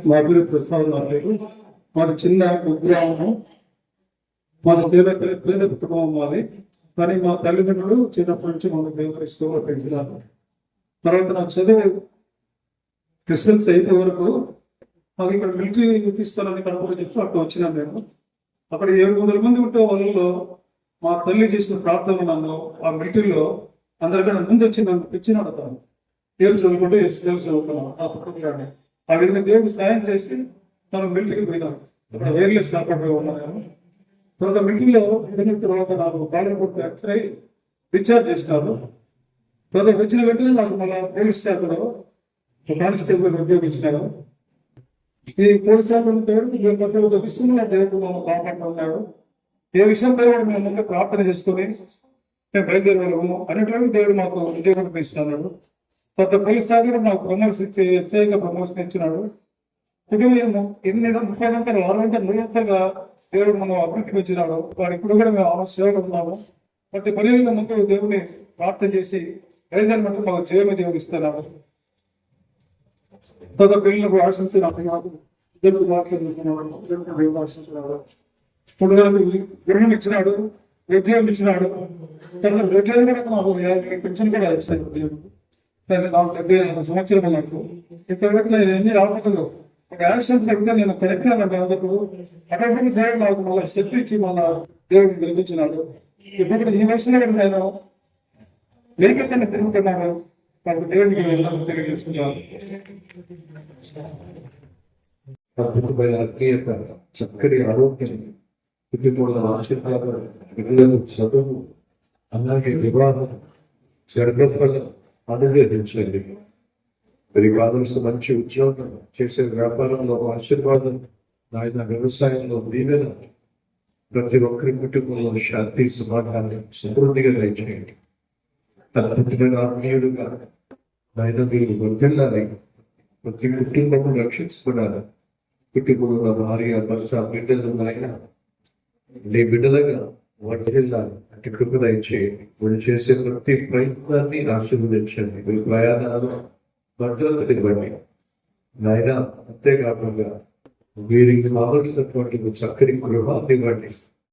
మా పేరు ప్రసాద్. నా పేరు. మాది చిన్న కుగ్రామం. మాది పేద కుటుంబం మాది. కానీ మా తల్లిదండ్రులు చిన్నప్పటి నుంచి మమ్మల్ని దేవుడిస్తూ పెంచినారు. తర్వాత నా చదువు రిజల్ట్స్ అయితే వరకు మాకు ఇక్కడ మిలిటరీ గుర్తిస్తానని కనుక చెప్తూ అక్కడ వచ్చినాను నేను. అక్కడ 700 మంది ఉంటే వాళ్ళలో మా తల్లి చేసిన ప్రార్థన నన్ను ఆ మిలిటరీలో అందరికన్నా ముందు వచ్చి నన్ను తెచ్చినాడు. అతను దేవుడు చదువుకుంటే ఎస్ఎల్ చదువుకున్నాను ఆ పుట్టుకున్నాను. ఆ విధంగా దేవుడు సాయం చేసి మనం మిలిటరీకి పోయినాను. అక్కడ వైర్లెస్ కాకుండా ఉన్నాను. తర్వాత మిలిటరీలో తర్వాత నాకు బాలపూర్ ఎక్స్రై డిశ్చార్జ్ చేసినారు. తర్వాత వచ్చిన వెంటనే నాకు మళ్ళీ పోలీస్ శాఖలో కానిస్టేబుల్ ఉద్యోగించినారు. ఈ పోలీస్ శాఖ దేవుడు విషయంలో దేవుడు మమ్మల్ని కాపాడుతున్నాడు. ఏ విషయంలో కూడా మేము ముందు ప్రార్థన చేసుకొని మేము బయలుదేరగలము అనేటువంటి దేవుడు మాకు ఉద్యోగం ఇస్తున్నాడు. తర్వాత పోలీస్ శాఖ మాకు ప్రమోషన్ ఇచ్చి ఎస్ఐగా ప్రమోషన్ ఇచ్చినాడు. కుటుంబం 30 గంటలు 6 గంటలు నిరంతరంగా దేవుడు మనం అభివృద్ధికి వచ్చినాడు. వాడు ఇప్పుడు కూడా మేము సేవలు ఉన్నాము. ప్రతి పనిలో ముందు దేవుని ప్రార్థన చేసి బయలుదేరి మధ్య మాకు జయమ దేవుడు ఇస్తున్నాడు. తర్వాత పిల్లలకు ఆశిస్తున్నాడు. ఇప్పుడు గృహం ఇచ్చినాడు, ఉద్యోగం ఇచ్చినాడు. తర్వాత ఉద్యోగం కూడా మాకు 50 పెన్షన్ కూడా ఇస్తాడు దేవుడు. నాకు 75 సంవత్సరం ఉన్నట్టు ఇంతవరకు ఎన్ని రావట్లేదు. ఒక యాక్సిడెంట్ తగ్గితే నేను తిరగలేదంటే అందుకు అటువంటి దేవుడు నాకు మళ్ళీ శక్తి ఇచ్చి మళ్ళీ దేవుడిని గెలిపించినాడు. ఇప్పుడు ఈ వయసులో నేను లేకపోతే తిరుగుతున్నాను. నాకు దేవుడికి తెలియజేస్తున్నాను. చక్కటి ఆరోగ్యం, కుటుంబంలో ఆశీర్వాదం, పిల్లలకు చదువు, అలాగే వివాహం, గర్భఫలం అనుగ్రహించండి. మరి కావాల్సిన మంచి ఉద్యోగం, చేసే వ్యాపారంలో ఆశీర్వాదం, ఆయన వ్యవసాయంలో దీవెన, ప్రతి ఒక్కరి కుటుంబంలో శాంతి సమాధానం సమృద్ధిగా దయచేయండి. అద్భుతమైన ఆత్మీయుడుగా ఆయన మీరు వర్ధిల్లాలి. ప్రతి కుటుంబము రక్షించుకున్నారు. కుటుంబంలో భార్య, భర్త, బిడ్డలు ఆయన నీ బిడ్డలుగా వర్ధిల్లాలి. అటు కృప దయచేయండి. మీరు చేసే ప్రతి ప్రయత్నాన్ని ఆశీర్వదించండి. మీ ప్రయాణాలు భద్రతని ఇవ్వండి నాయన. అంతేకాకుండా వీరికి కావలసినటువంటి చక్కటి గృహాన్ని ఇవ్వండి.